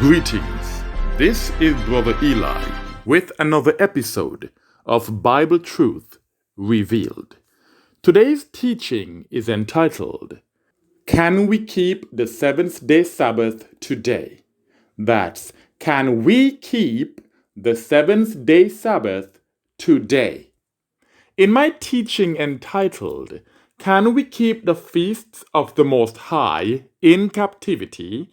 Greetings. This is Brother Eli with another episode of Bible Truth Revealed. Today's teaching is entitled, Can we keep the Seventh Day Sabbath today? That's, can we keep the Seventh Day Sabbath today? In my teaching entitled, Can we keep the feasts of the Most High in captivity?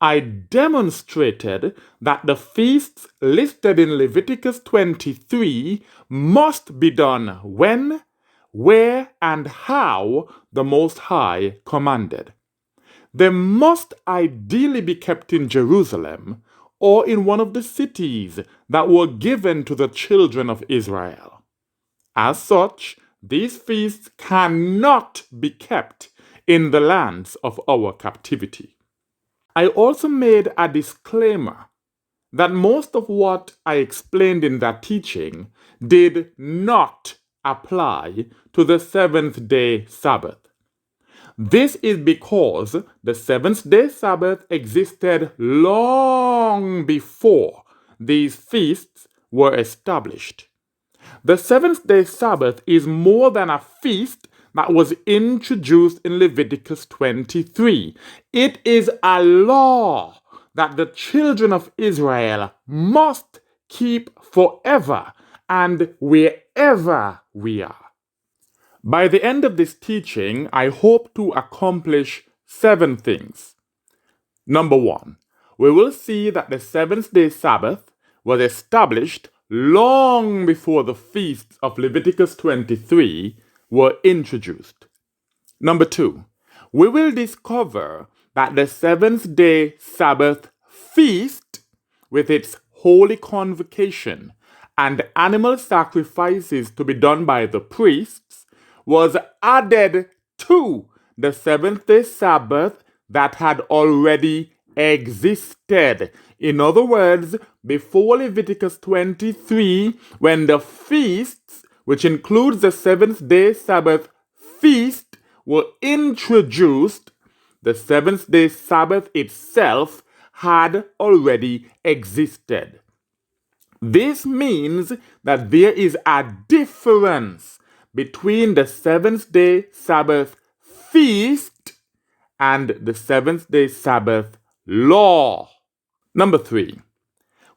I demonstrated that the feasts listed in Leviticus 23 must be done when, where, and how the Most High commanded. They must ideally be kept in Jerusalem or in one of the cities that were given to the children of Israel. As such, these feasts cannot be kept in the lands of our captivity. I also made a disclaimer that most of what I explained in that teaching did not apply to the Seventh Day Sabbath. This is because the Seventh Day Sabbath existed long before these feasts were established. The Seventh Day Sabbath is more than a feast that was introduced in Leviticus 23. It is a law that the children of Israel must keep forever and wherever we are. By the end of this teaching, I hope to accomplish 7 things. Number 1, we will see that the Seventh Day Sabbath was established long before the feasts of Leviticus 23 were introduced. Number 2, we will discover that the Seventh Day Sabbath feast, with its holy convocation and animal sacrifices to be done by the priests, was added to the Seventh Day Sabbath that had already existed. In other words, before Leviticus 23, when the feasts, which includes the Seventh Day Sabbath feast, were introduced, the Seventh Day Sabbath itself had already existed. This means that there is a difference between the Seventh Day Sabbath feast and the Seventh Day Sabbath law. Number 3,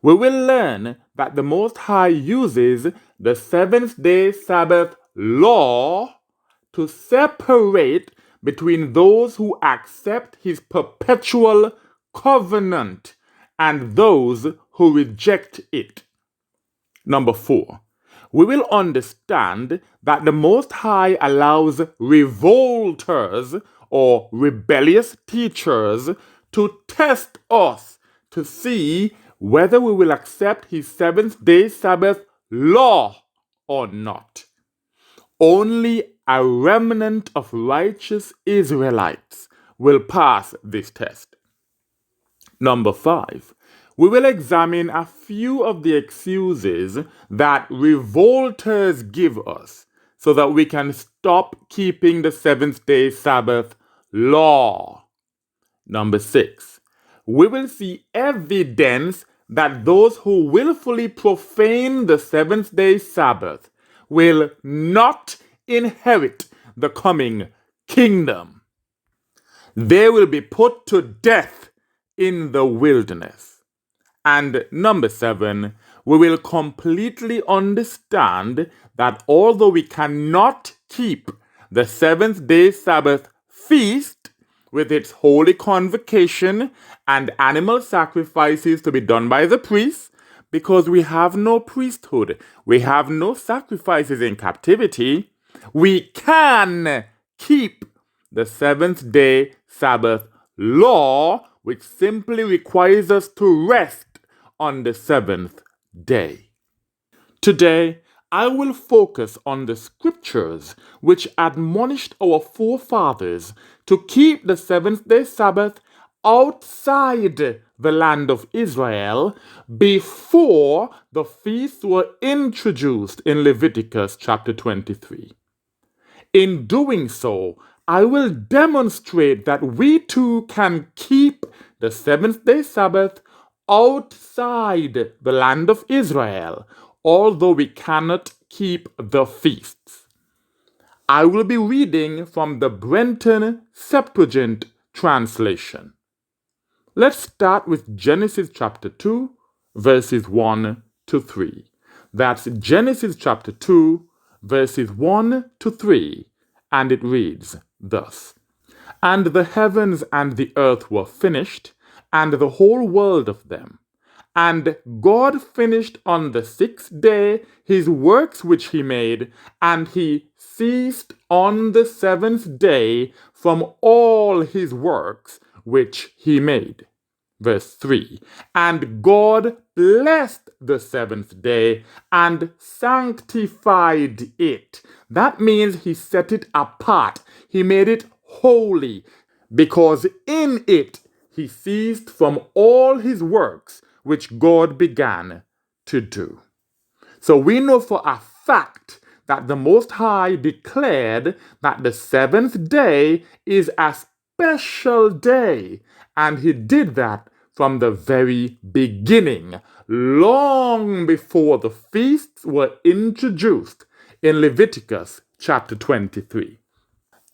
we will learn that the Most High uses the Seventh Day Sabbath law to separate between those who accept His perpetual covenant and those who reject it. Number 4, we will understand that the Most High allows revolters or rebellious teachers to test us to see whether we will accept His Seventh Day Sabbath law or not. Only a remnant of righteous Israelites will pass this test. Number 5, we will examine a few of the excuses that revolters give us so that we can stop keeping the Seventh Day Sabbath law. Number 6, we will see evidence that those who willfully profane the Seventh Day Sabbath will not inherit the coming kingdom. They will be put to death in the wilderness. And number 7, we will completely understand that although we cannot keep the Seventh Day Sabbath feast with its holy convocation and animal sacrifices to be done by the priests, because we have no priesthood, we have no sacrifices in captivity, we can keep the Seventh Day Sabbath law, which simply requires us to rest on the 7th day. Today, I will focus on the scriptures which admonished our forefathers to keep the Seventh Day Sabbath outside the land of Israel before the feasts were introduced in Leviticus chapter 23. In doing so, I will demonstrate that we too can keep the Seventh Day Sabbath outside the land of Israel, although we cannot keep the feasts. I will be reading from the Brenton Septuagint translation. Let's start with Genesis chapter 2, verses 1 to 3. That's Genesis chapter 2, verses 1 to 3, and it reads thus. And the heavens and the earth were finished, and the whole world of them. And God finished on the sixth day his works which he made, and he ceased on the seventh day from all his works which he made. Verse 3. And God blessed the seventh day and sanctified it. That means he set it apart. He made it holy, because in it he ceased from all his works which God began to do. So we know for a fact that the Most High declared that the seventh day is a special day, and he did that from the very beginning, long before the feasts were introduced in Leviticus chapter 23.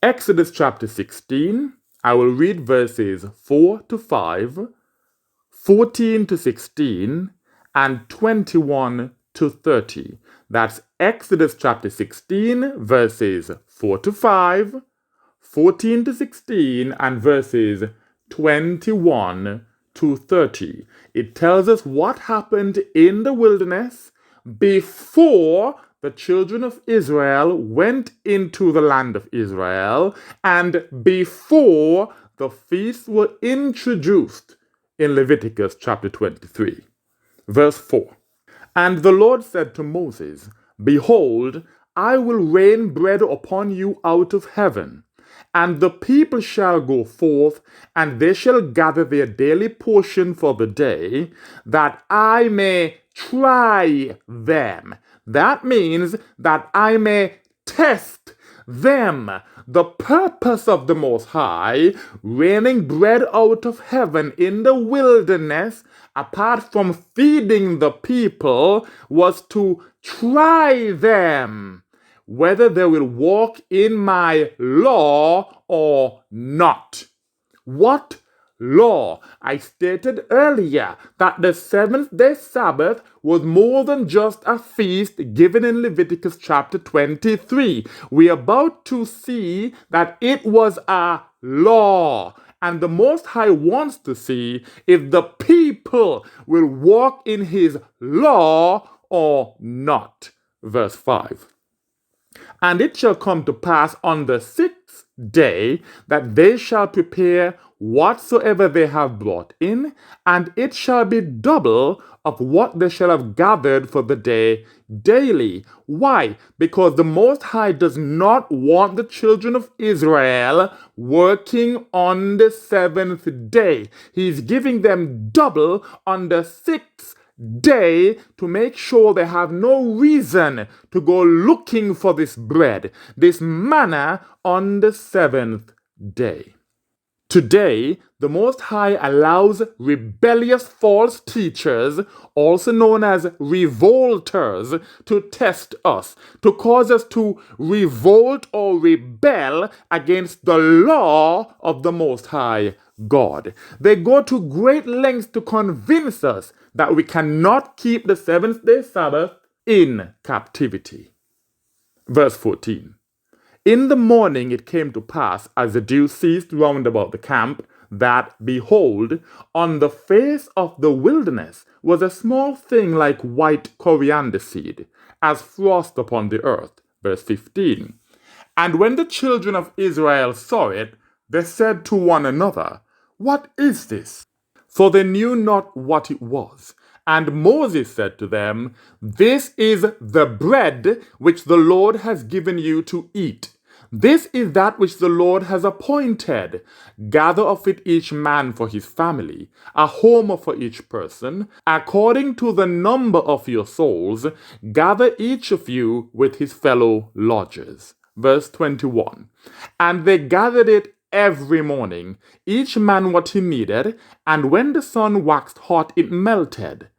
Exodus chapter 16, I will read verses 4 to 5, 14 to 16, and 21 to 30. That's Exodus chapter 16, verses 4 to 5, 14 to 16, and verses 21 to 30. It tells us what happened in the wilderness before the children of Israel went into the land of Israel, and before the feasts were introduced in Leviticus chapter 23. Verse 4. And the Lord said to Moses, Behold, I will rain bread upon you out of heaven, and the people shall go forth, and they shall gather their daily portion for the day, that I may try them. That means that I may test them. The purpose of the Most High raining bread out of heaven in the wilderness, apart from feeding the people, was to try them, whether they will walk in my law or not. What law? I stated earlier that the Seventh Day Sabbath was more than just a feast given in Leviticus chapter 23. We are about to see that it was a law. And the Most High wants to see if the people will walk in his law or not. Verse 5. And it shall come to pass on the sixth day that they shall prepare whatsoever they have brought in, and it shall be double of what they shall have gathered for the day daily. Why? Because the Most High does not want the children of Israel working on the seventh day. He's giving them double on the sixth day to make sure they have no reason to go looking for this bread, this manna on the seventh day. Today, the Most High allows rebellious false teachers, also known as revolters, to test us, to cause us to revolt or rebel against the law of the Most High God. They go to great lengths to convince us that we cannot keep the Seventh Day Sabbath in captivity. Verse 14. In the morning it came to pass, as the dew ceased round about the camp, that, behold, on the face of the wilderness was a small thing like white coriander seed, as frost upon the earth. Verse 15. And when the children of Israel saw it, they said to one another, What is this? For they knew not what it was. And Moses said to them, This is the bread which the Lord has given you to eat. This is that which the Lord has appointed. Gather of it each man for his family, a homer for each person, according to the number of your souls. Gather each of you with his fellow lodgers. Verse 21. And they gathered it every morning, each man what he needed, and when the sun waxed hot, it melted.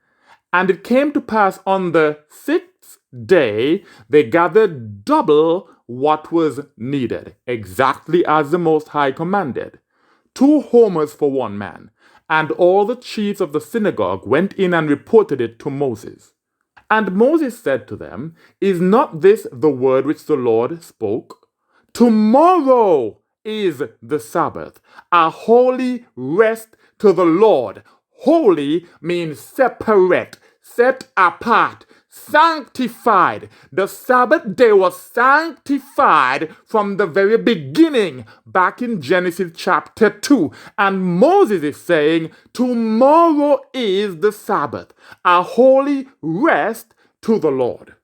And it came to pass on the sixth day, they gathered double what was needed, exactly as the Most High commanded, 2 homers for 1 man. And all the chiefs of the synagogue went in and reported it to Moses. And Moses said to them, Is not this the word which the Lord spoke? Tomorrow is the Sabbath, a holy rest to the Lord. Holy means separate, set apart, sanctified. The Sabbath day was sanctified from the very beginning, back in Genesis chapter 2. And Moses is saying, tomorrow is the Sabbath, a holy rest to the Lord.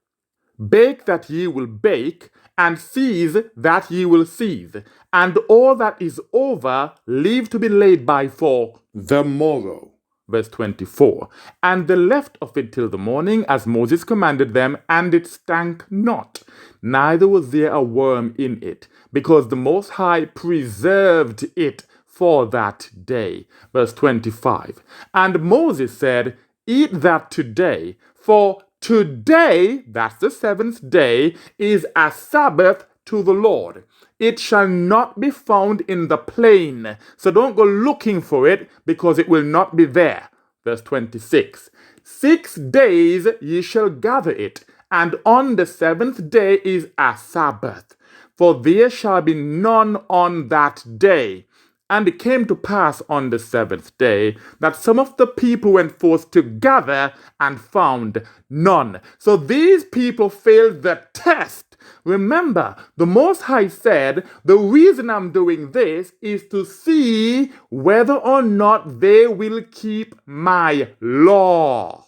Bake that ye will bake, and seize that ye will seize, and all that is over leave to be laid by for the morrow. Verse 24. And they left of it till the morning, as Moses commanded them, and it stank not, neither was there a worm in it, because the Most High preserved it for that day. Verse 25. And Moses said, Eat that today, for today, that's the seventh day, is a Sabbath to the Lord. It shall not be found in the plain. So don't go looking for it, because it will not be there. Verse 26. 6 days ye shall gather it, and on the seventh day is a Sabbath. For there shall be none on that day. And it came to pass on the seventh day that some of the people went forth to gather and found none. So these people failed the test. Remember, the Most High said, the reason I'm doing this is to see whether or not they will keep my law.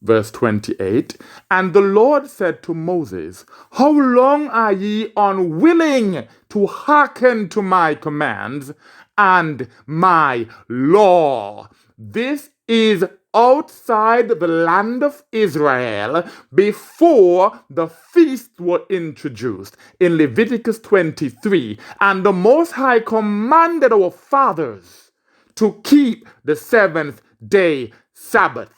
Verse 28, And the Lord said to Moses, How long are ye unwilling to hearken to my commands and my law? This is outside the land of Israel before the feasts were introduced in Leviticus 23. And the Most High commanded our fathers to keep the seventh day Sabbath.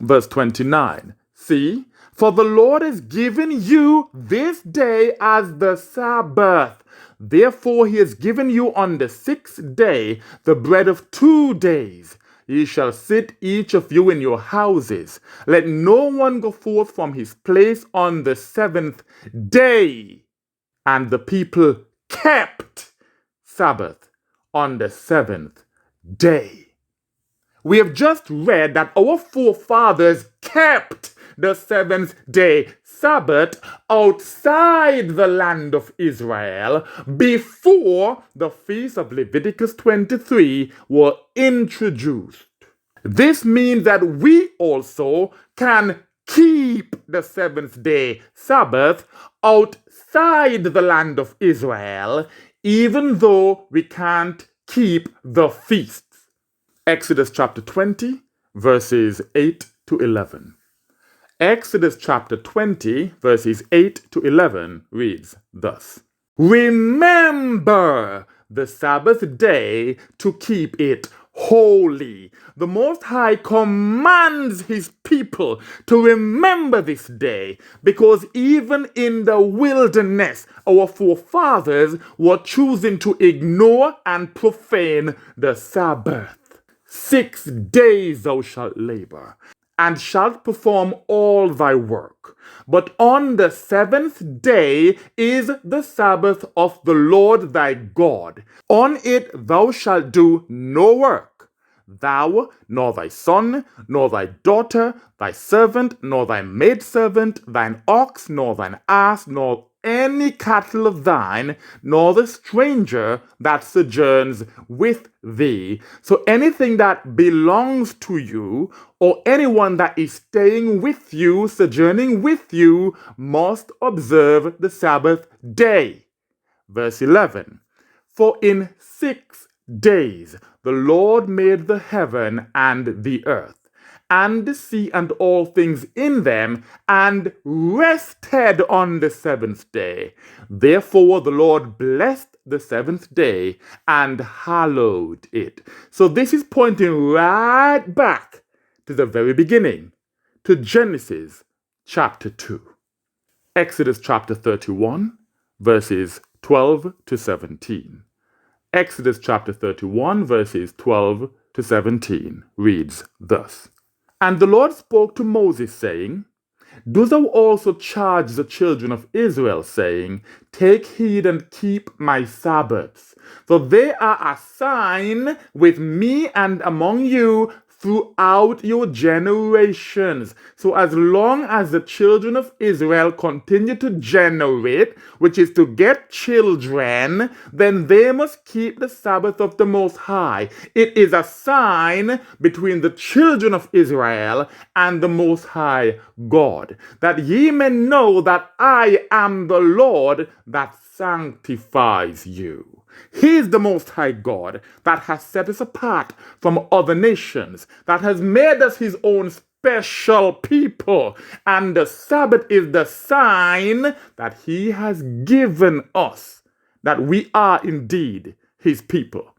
Verse 29. See, for the Lord has given you this day as the Sabbath. Therefore he has given you on the sixth day the bread of 2 days. Ye shall sit each of you in your houses. Let no one go forth from his place on the seventh day. And the people kept Sabbath on the seventh day. We have just read that our forefathers kept the seventh day Sabbath outside the land of Israel before the feast of Leviticus 23 were introduced. This means that we also can keep the seventh day Sabbath outside the land of Israel, even though we can't keep the feast. Exodus chapter 20, verses 8 to 11. Exodus chapter 20, verses 8 to 11 reads thus. Remember the Sabbath day to keep it holy. The Most High commands his people to remember this day, because even in the wilderness, our forefathers were choosing to ignore and profane the Sabbath. 6 days thou shalt labor, and shalt perform all thy work. But on the seventh day is the Sabbath of the Lord thy God. On it thou shalt do no work, thou, nor thy son, nor thy daughter, thy servant, nor thy maidservant, thine ox, nor thine ass, nor any cattle of thine, nor the stranger that sojourns with thee. So anything that belongs to you, or anyone that is staying with you, sojourning with you, must observe the Sabbath day. Verse 11. For in 6 days the Lord made the heaven and the earth, and the sea and all things in them, and rested on the seventh day. Therefore the Lord blessed the seventh day and hallowed it. So this is pointing right back to the very beginning, to Genesis chapter 2. Exodus chapter 31, verses 12 to 17. Exodus chapter 31, verses 12 to 17 reads thus. And the Lord spoke to Moses, saying, Do thou also charge the children of Israel, saying, Take heed and keep my Sabbaths, for they are a sign with me and among you throughout your generations. So as long as the children of Israel continue to generate, which is to get children, then they must keep the Sabbath of the Most High. It is a sign between the children of Israel and the Most High God, that ye may know that I am the Lord that sanctifies you. He is the Most High God that has set us apart from other nations, that has made us his own special people. And the Sabbath is the sign that he has given us, that we are indeed his people.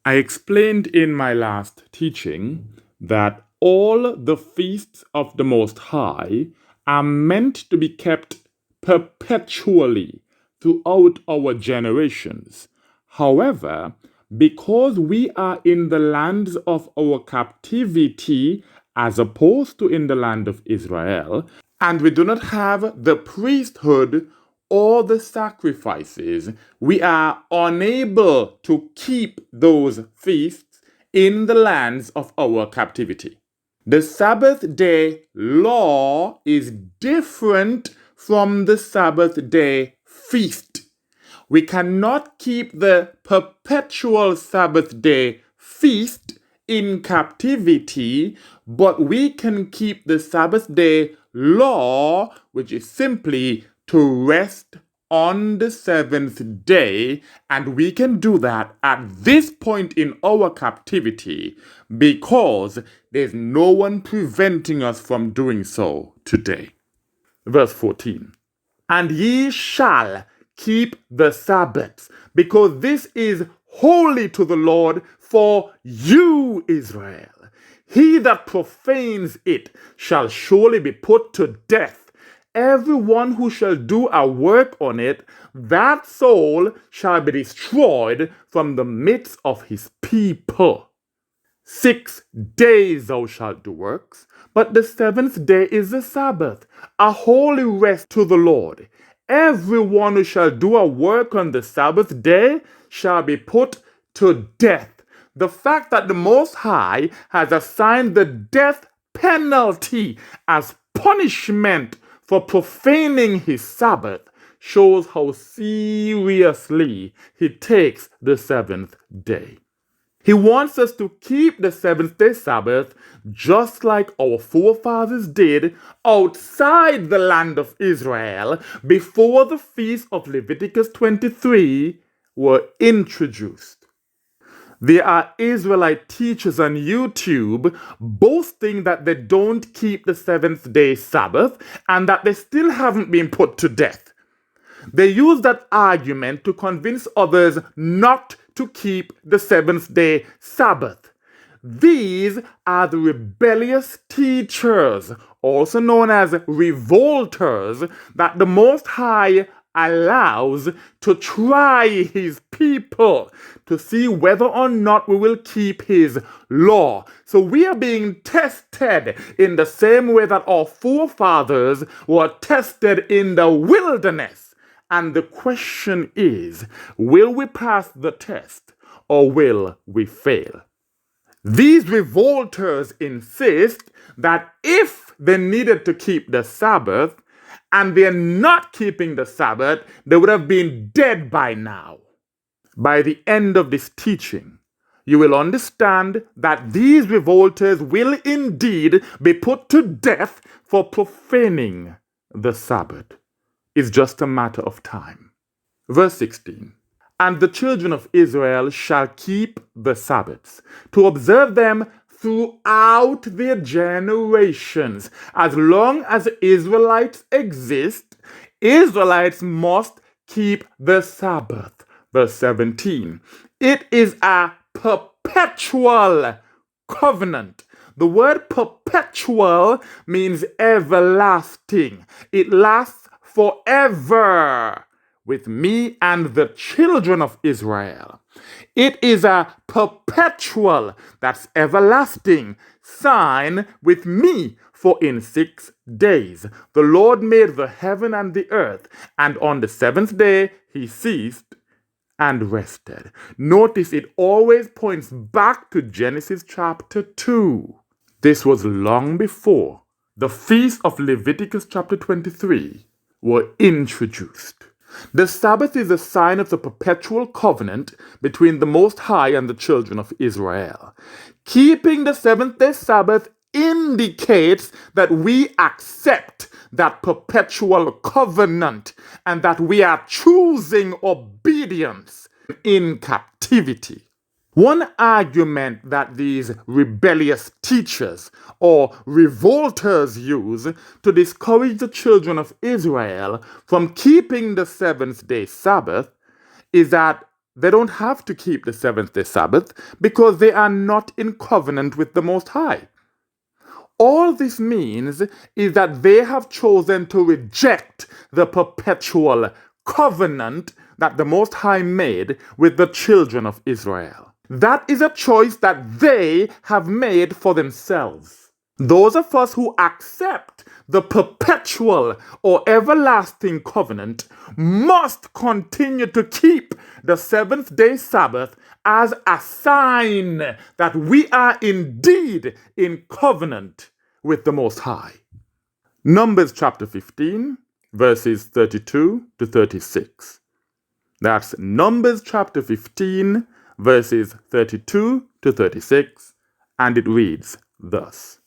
I explained in my last teaching that all the feasts of the Most High are meant to be kept perpetually throughout our generations. However, because we are in the lands of our captivity as opposed to in the land of Israel, and we do not have the priesthood or the sacrifices, we are unable to keep those feasts in the lands of our captivity. The Sabbath day law is different from the Sabbath day feast. We cannot keep the perpetual Sabbath day feast in captivity, but we can keep the Sabbath day law, which is simply to rest on the seventh day, and we can do that at this point in our captivity because there's no one preventing us from doing so today. Verse 14. And ye shall keep the Sabbaths, because this is holy to the Lord for you, Israel. He that profanes it shall surely be put to death. Everyone who shall do a work on it, that soul shall be destroyed from the midst of his people. 6 days thou shalt do works, but the seventh day is the Sabbath, a holy rest to the Lord. Everyone who shall do a work on the Sabbath day shall be put to death. The fact that the Most High has assigned the death penalty as punishment for profaning his Sabbath shows how seriously he takes the seventh day. He wants us to keep the seventh day Sabbath just like our forefathers did outside the land of Israel before the feast of Leviticus 23 were introduced. There are Israelite teachers on YouTube boasting that they don't keep the seventh day Sabbath and that they still haven't been put to death. They use that argument to convince others not to keep the seventh day Sabbath. These are the rebellious teachers, also known as revolters, that the Most High allows to try his people to see whether or not we will keep his law. So we are being tested in the same way that our forefathers were tested in the wilderness. And the question is, will we pass the test or will we fail? These revolters insist that if they needed to keep the Sabbath and they're not keeping the Sabbath, they would have been dead by now. By the end of this teaching, you will understand that these revolters will indeed be put to death for profaning the Sabbath. It's just a matter of time. Verse 16. And the children of Israel shall keep the Sabbaths, to observe them throughout their generations. As long as Israelites exist, Israelites must keep the Sabbath. Verse 17. It is a perpetual covenant. The word perpetual means everlasting. It lasts forever with me and the children of Israel. It is a perpetual, that's everlasting, sign with me. For in 6 days the Lord made the heaven and the earth, and on the seventh day he ceased and rested. Notice it always points back to Genesis chapter 2. This was long before the feast of Leviticus chapter 23 were introduced. The Sabbath is a sign of the perpetual covenant between the Most High and the children of Israel. Keeping the seventh day Sabbath indicates that we accept that perpetual covenant and that we are choosing obedience in captivity. One argument that these rebellious teachers or revolters use to discourage the children of Israel from keeping the seventh day Sabbath is that they don't have to keep the seventh day Sabbath because they are not in covenant with the Most High. All this means is that they have chosen to reject the perpetual covenant that the Most High made with the children of Israel. That is a choice that they have made for themselves. Those of us who accept the perpetual or everlasting covenant must continue to keep the seventh day Sabbath as a sign that we are indeed in covenant with the Most High. Numbers chapter 15, verses 32 to 36. That's Numbers chapter 15, verses 32 to 36, and it reads thus.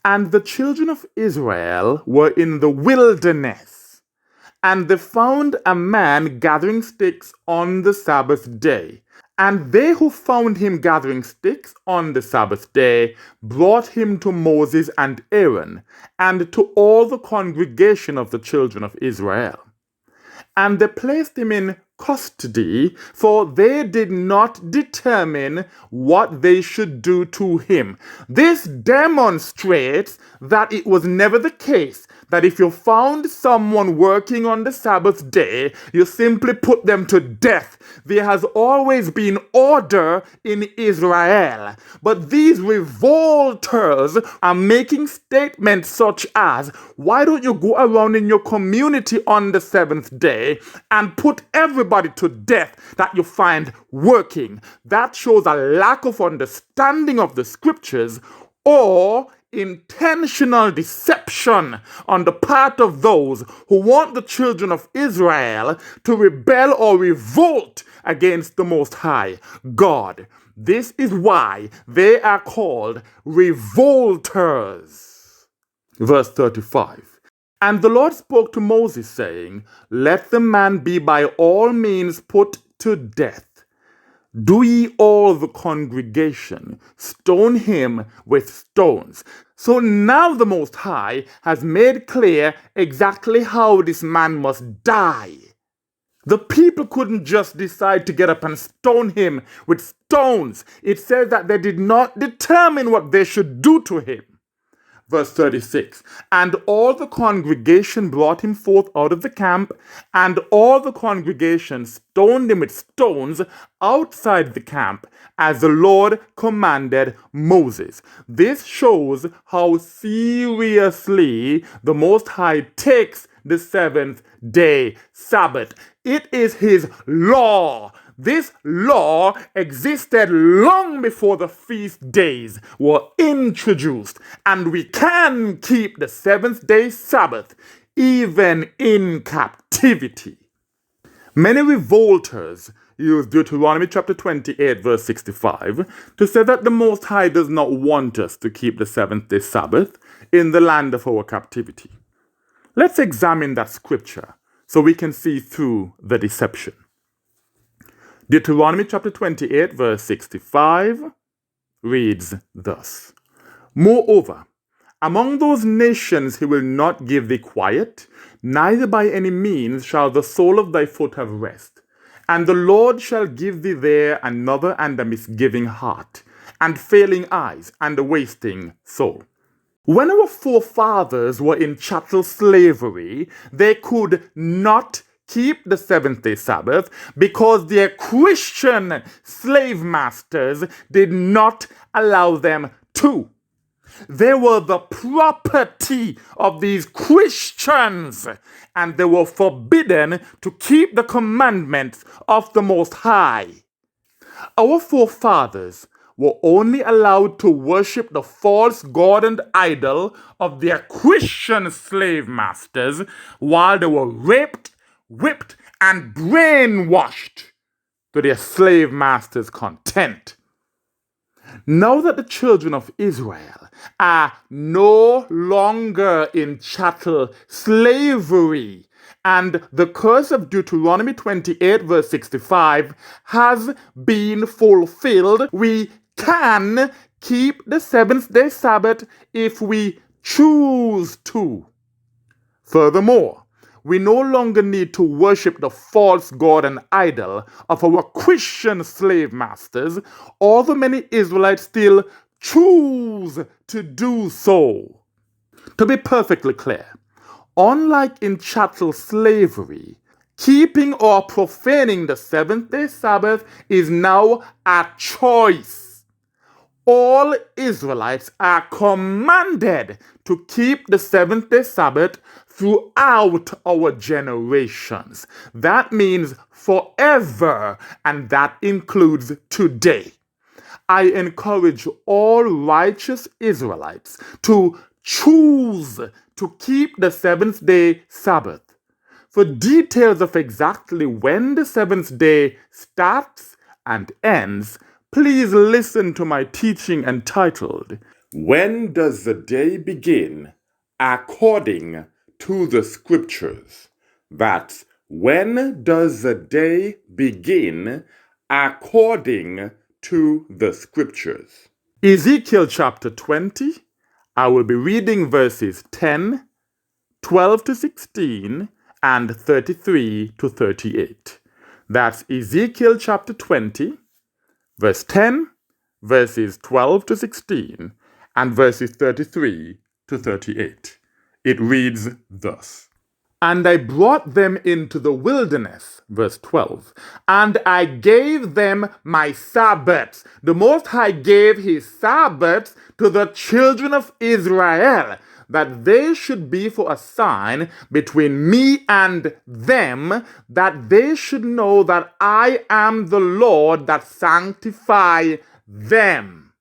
And the children of Israel were in the wilderness, and they found a man gathering sticks on the Sabbath day. And they who found him gathering sticks on the Sabbath day brought him to Moses and Aaron, and to all the congregation of the children of Israel. And they placed him in custody, for they did not determine what they should do to him. This demonstrates that it was never the case that if you found someone working on the Sabbath day, you simply put them to death. There has always been order in Israel. But these revolters are making statements such as, why don't you go around in your community on the seventh day and put everybody to death that you find working? That shows a lack of understanding of the scriptures or intentional deception on the part of those who want the children of Israel to rebel or revolt against the Most High God. This is why they are called revolters. Verse 35. And the Lord spoke to Moses, saying, let the man be by all means put to death. Do ye all the congregation stone him with stones. So now the Most High has made clear exactly how this man must die. The people couldn't just decide to get up and stone him with stones. It says that they did not determine what they should do to him. Verse 36, and all the congregation brought him forth out of the camp, and all the congregation stoned him with stones outside the camp, as the Lord commanded Moses. This shows how seriously the Most High takes the seventh day Sabbath. It is his law. This law existed long before the feast days were introduced, and we can keep the seventh day Sabbath even in captivity. Many revolters use Deuteronomy chapter 28 verse 65 to say that the Most High does not want us to keep the seventh day Sabbath in the land of our captivity. Let's examine that scripture so we can see through the deception. Deuteronomy chapter 28 verse 65 reads thus: Moreover, among those nations he will not give thee quiet, neither by any means shall the sole of thy foot have rest. And the Lord shall give thee there another and a misgiving heart, and failing eyes, and a wasting soul. When our forefathers were in chattel slavery, they could not keep the Seventh Day Sabbath because their Christian slave masters did not allow them to. They were the property of these Christians, and they were forbidden to keep the commandments of the Most High. Our forefathers were only allowed to worship the false god and idol of their Christian slave masters while they were raped, whipped, and brainwashed to their slave masters' content. Now that the children of Israel are no longer in chattel slavery, and the curse of Deuteronomy 28, verse 65, has been fulfilled, we can keep the seventh day Sabbath if we choose to. Furthermore, we no longer need to worship the false god and idol of our Christian slave masters, although many Israelites still choose to do so. To be perfectly clear, unlike in chattel slavery, keeping or profaning the seventh day Sabbath is now a choice. All Israelites are commanded to keep the seventh day Sabbath throughout our generations. That means forever, and that includes today. I encourage all righteous Israelites to choose to keep the seventh day Sabbath. For details of exactly when the seventh day starts and ends, please listen to my teaching entitled, When Does the Day Begin According to the Scriptures? That's When Does the Day Begin According to the Scriptures? Ezekiel chapter 20, I will be reading verses 10, 12 to 16, and 33 to 38. That's Ezekiel chapter 20, verse 10, verses 12 to 16, and verses 33 to 38. It reads thus: And I brought them into the wilderness, verse 12, and I gave them my Sabbaths. The Most High gave his Sabbaths to the children of Israel, that they should be for a sign between me and them, that they should know that I am the Lord that sanctify them.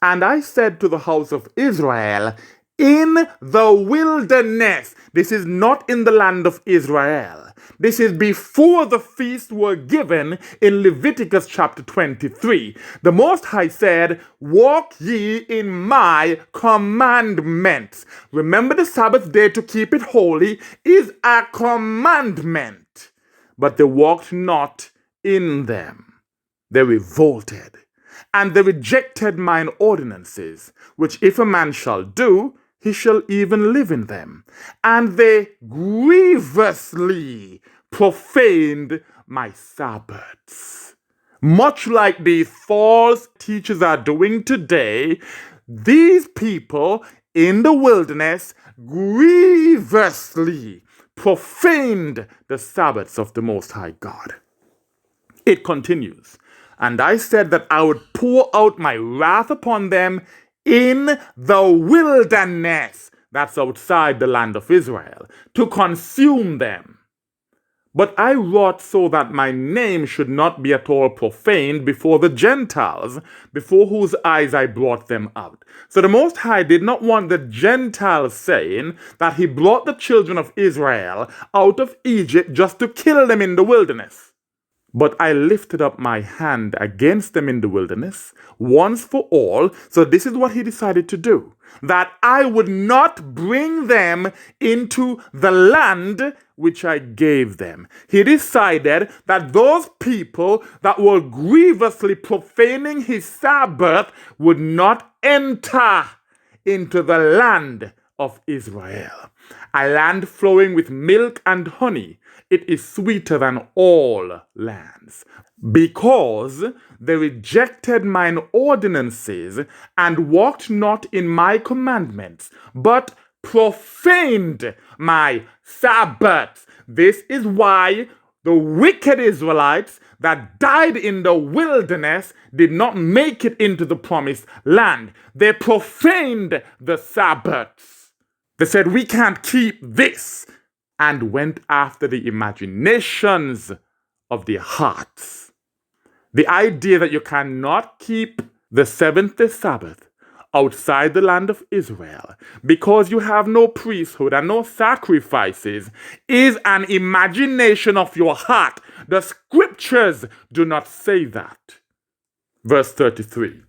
And I said to the house of Israel, in the wilderness. This is not in the land of Israel. This is before the feasts were given in Leviticus chapter 23. The Most High said, walk ye in my commandments. Remember, the Sabbath day to keep it holy is a commandment. But they walked not in them. They revolted, and they rejected mine ordinances, which if a man shall do, he shall even live in them. And they grievously profaned my Sabbaths. Much like these false teachers are doing today, these people in the wilderness grievously profaned the Sabbaths of the Most High God. It continues, and I said that I would pour out my wrath upon them in the wilderness, that's outside the land of Israel, to consume them. But I wrought so that my name should not be at all profaned before the Gentiles, before whose eyes I brought them out. So the Most High did not want the Gentiles saying that he brought the children of Israel out of Egypt just to kill them in the wilderness. But I lifted up my hand against them in the wilderness once for all. So this is what he decided to do. That I would not bring them into the land which I gave them. He decided that those people that were grievously profaning his Sabbath would not enter into the land of Israel, a land flowing with milk and honey. It is sweeter than all lands, because they rejected mine ordinances and walked not in my commandments, but profaned my Sabbaths. This is why the wicked Israelites that died in the wilderness did not make it into the promised land. They profaned the Sabbaths. They said, we can't keep this, and went after the imaginations of their hearts. The idea that you cannot keep the Seventh Day Sabbath outside the land of Israel because you have no priesthood and no sacrifices is an imagination of your heart. The scriptures do not say that. Verse 33.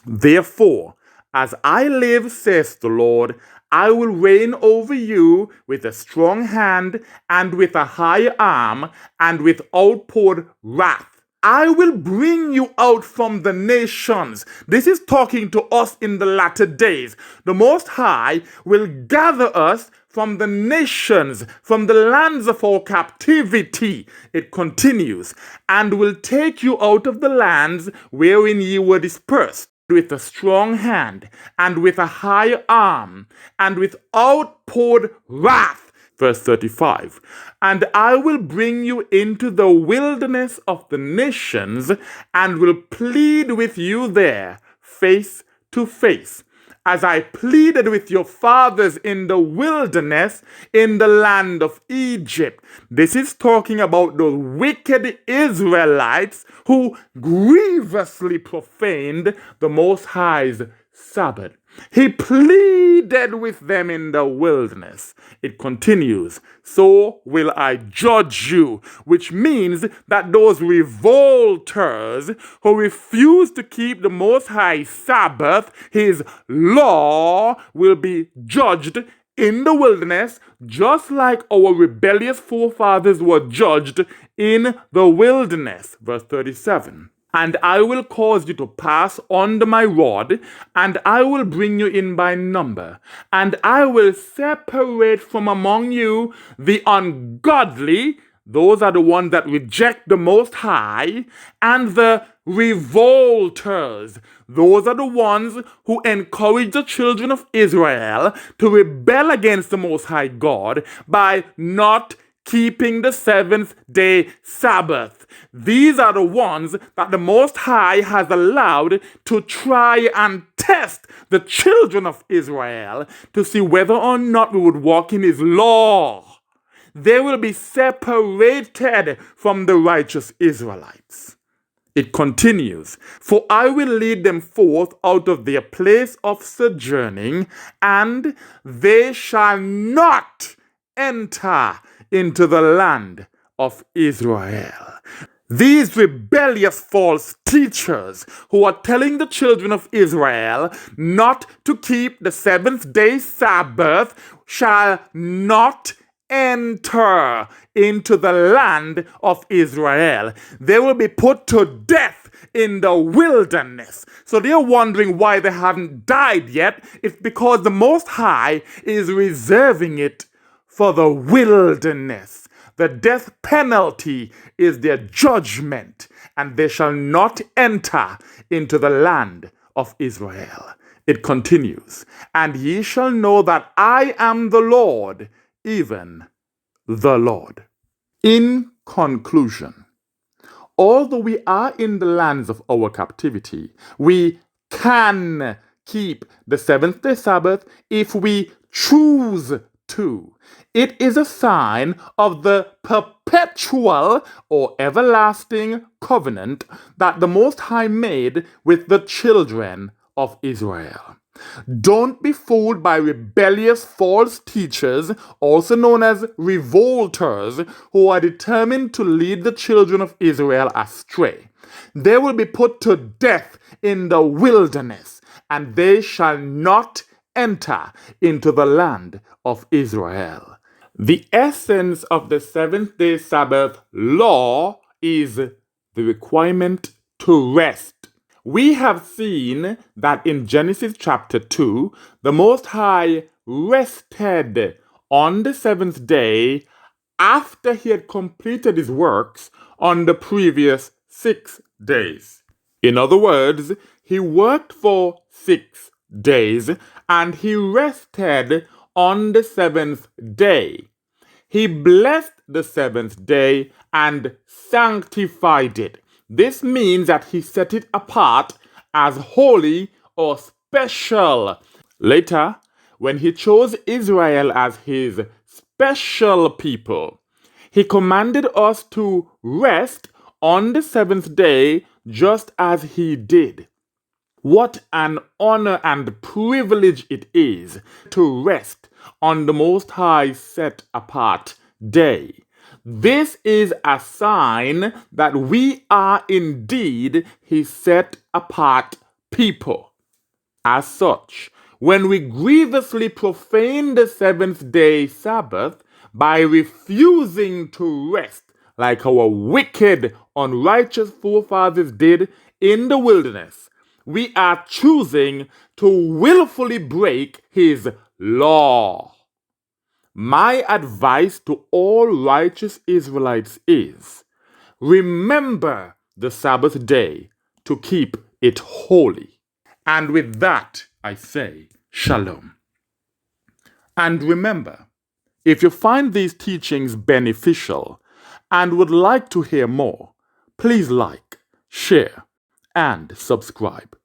Therefore, as I live, says the Lord, I will reign over you with a strong hand and with a high arm and with outpoured wrath. I will bring you out from the nations. This is talking to us in the latter days. The Most High will gather us from the nations, from the lands of our captivity. It continues, and will take you out of the lands wherein ye were dispersed, with a strong hand, and with a high arm, and with outpoured wrath. Verse 35, and I will bring you into the wilderness of the nations, and will plead with you there, face to face, as I pleaded with your fathers in the wilderness, in the land of Egypt. This is talking about those wicked Israelites who grievously profaned the Most High's Sabbath. He pleaded with them in the wilderness. It continues, so will I judge you, which means that those revolters who refuse to keep the Most High Sabbath, his law, will be judged in the wilderness, just like our rebellious forefathers were judged in the wilderness. Verse 37. And I will cause you to pass under my rod, and I will bring you in by number, and I will separate from among you the ungodly, those are the ones that reject the Most High, and the revolters. Those are the ones who encourage the children of Israel to rebel against the Most High God by not keeping the seventh day Sabbath. These are the ones that the Most High has allowed to try and test the children of Israel to see whether or not we would walk in his law. They will be separated from the righteous Israelites. It continues, for I will lead them forth out of their place of sojourning, and they shall not enter into the land of Israel. These rebellious false teachers who are telling the children of Israel not to keep the seventh day Sabbath shall not enter into the land of Israel. They will be put to death in the wilderness. So they're wondering why they haven't died yet. It's because the Most High is reserving it for the wilderness. The death penalty is their judgment, and they shall not enter into the land of Israel. It continues, and ye shall know that I am the Lord, even the Lord. In conclusion, although we are in the lands of our captivity, we can keep the seventh day Sabbath if we choose to. It is a sign of the perpetual or everlasting covenant that the Most High made with the children of Israel. Don't be fooled by rebellious false teachers, also known as revolters, who are determined to lead the children of Israel astray. They will be put to death in the wilderness, and they shall not enter into the land of Israel. The essence of the Seventh Day Sabbath law is the requirement to rest. We have seen that in Genesis chapter 2, the Most High rested on the seventh day after he had completed his works on the previous 6 days. In other words, he worked for 6 days and he rested on the seventh day. He blessed the seventh day and sanctified it. This means that he set it apart as holy or special. Later, when he chose Israel as his special people, he commanded us to rest on the seventh day just as he did. What an honor and privilege it is to rest on the Most High set apart day. This is a sign that we are indeed His set apart people. As such, when we grievously profane the seventh day Sabbath by refusing to rest like our wicked, unrighteous forefathers did in the wilderness, we are choosing to willfully break His law. My advice to all righteous Israelites is, remember the Sabbath day to keep it holy. And with that, I say, Shalom. And remember, if you find these teachings beneficial and would like to hear more, please like, share, and subscribe.